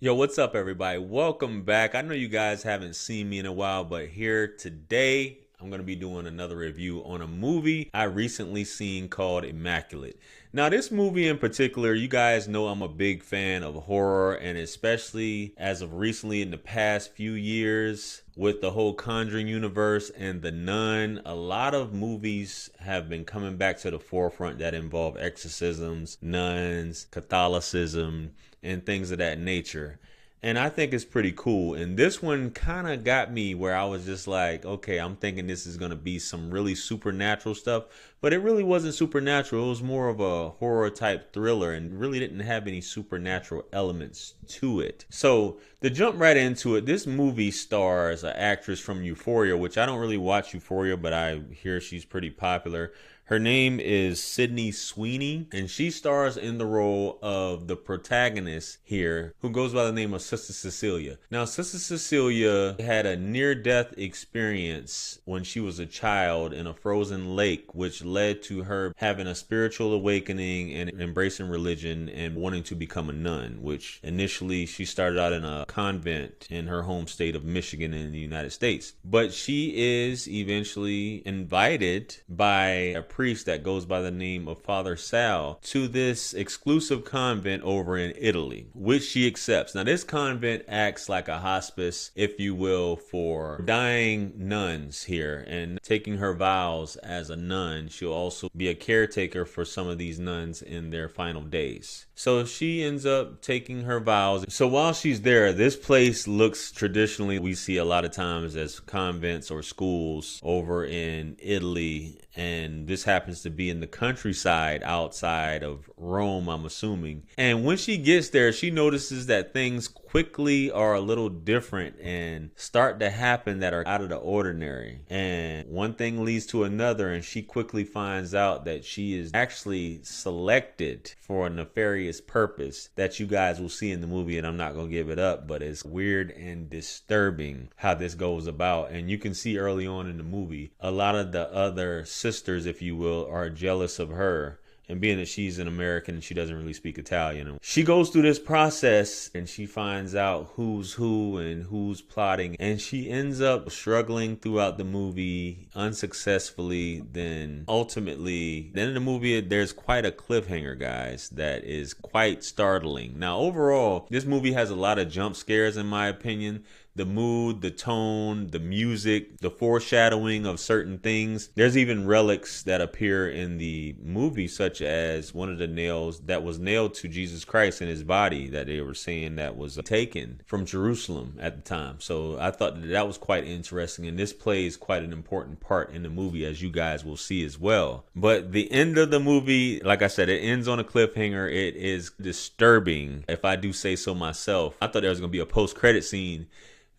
Yo, what's up, everybody? Welcome back. I know you guys haven't seen me in a while, but here today, I'm going to be doing another review on a movie I recently seen called Immaculate. Now, this movie in particular, you guys know I'm a big fan of horror, and especially as of recently in the past few years with the whole Conjuring universe and The Nun, a lot of movies have been coming back to the forefront that involve exorcisms, nuns, Catholicism, and things of that nature. And I think it's pretty cool. And this one kind of got me where I was just like, okay, I'm thinking this is going to be some really supernatural stuff. But it really wasn't supernatural. It was more of a horror type thriller and really didn't have any supernatural elements to it. So to jump right into it, this movie stars an actress from Euphoria, which I don't really watch Euphoria, but I hear she's pretty popular. Her name is Sydney Sweeney, and she stars in the role of the protagonist here, who goes by the name of Sister Cecilia. Now, Sister Cecilia had a near-death experience when she was a child in a frozen lake, which led to her having a spiritual awakening and embracing religion and wanting to become a nun, which initially she started out in a convent in her home state of Michigan in the United States. But she is eventually invited by a priest that goes by the name of Father Sal to this exclusive convent over in Italy, which she accepts. Now, this convent acts like a hospice, if you will, for dying nuns here, and taking her vows as a nun, she'll also be a caretaker for some of these nuns in their final days. So she ends up taking her vows. So while she's there, this place looks traditionally, we see a lot of times as convents or schools over in Italy, and this happens to be in the countryside outside of Rome, I'm assuming. And when she gets there, she notices that things quickly are a little different and start to happen that are out of the ordinary. And one thing leads to another, and she quickly finds out that she is actually selected for a nefarious purpose that you guys will see in the movie, and I'm not going to give it up, but it's weird and disturbing how this goes about. And you can see early on in the movie, a lot of the other sisters, if you will, are jealous of her. And being that she's an American and she doesn't really speak Italian, she goes through this process and she finds out who's who and who's plotting. And she ends up struggling throughout the movie unsuccessfully. Then ultimately, then in the movie, there's quite a cliffhanger, guys, that is quite startling. Now, overall, this movie has a lot of jump scares, in my opinion. The mood, the tone, the music, the foreshadowing of certain things. There's even relics that appear in the movie, such as one of the nails that was nailed to Jesus Christ in his body that they were saying that was taken from Jerusalem at the time. So I thought that was quite interesting, and this plays quite an important part in the movie, as you guys will see as well. But the end of the movie, like I said, it ends on a cliffhanger. It is disturbing, if I do say so myself. I thought there was going to be a post-credit scene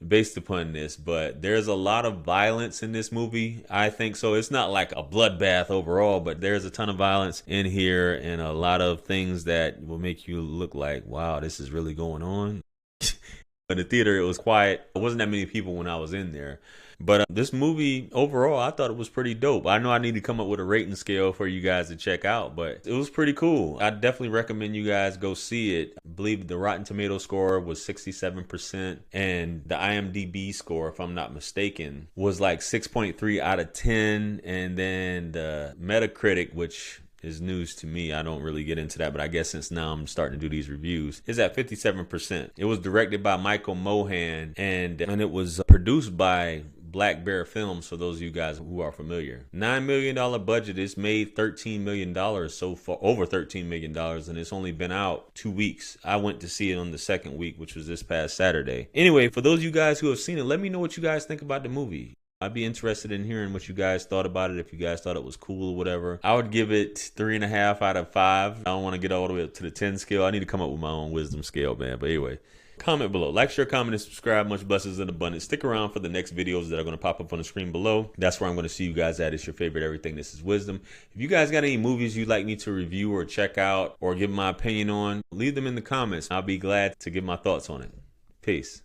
based upon this, but there's a lot of violence in this movie. I think so. It's not like a bloodbath overall, but there's a ton of violence in here and a lot of things that will make you look like, wow, this is really going on. In the theater, it was quiet. There wasn't that many people when I was in there. But this movie, overall, I thought it was pretty dope. I know I need to come up with a rating scale for you guys to check out, but it was pretty cool. I definitely recommend you guys go see it. I believe the Rotten Tomato score was 67%, and the IMDb score, if I'm not mistaken, was like 6.3 out of 10. And then the Metacritic, which is news to me, I don't really get into that, but I guess since now I'm starting to do these reviews, is at 57%. It was directed by Michael Mohan, and it was produced by Black Bear Films, for those of you guys who are familiar. $9 million budget. It's made $13 million so far, over $13 million, and it's only been out 2 weeks. I went to see it on the second week, which was this past Saturday. Anyway, for those of you guys who have seen it, let me know what you guys think about the movie. I'd be interested in hearing what you guys thought about it, if you guys thought it was cool or whatever. I would give it 3.5 out of 5. I don't want to get all the way up to the 10 scale. I need to come up with my own wisdom scale, man. But anyway, comment below. Like, share, comment, and subscribe. Much blessings and abundance. Stick around for the next videos that are going to pop up on the screen below. That's where I'm going to see you guys at. It's your favorite everything. This is Wisdom. If you guys got any movies you'd like me to review or check out or give my opinion on, leave them in the comments. I'll be glad to give my thoughts on it. Peace.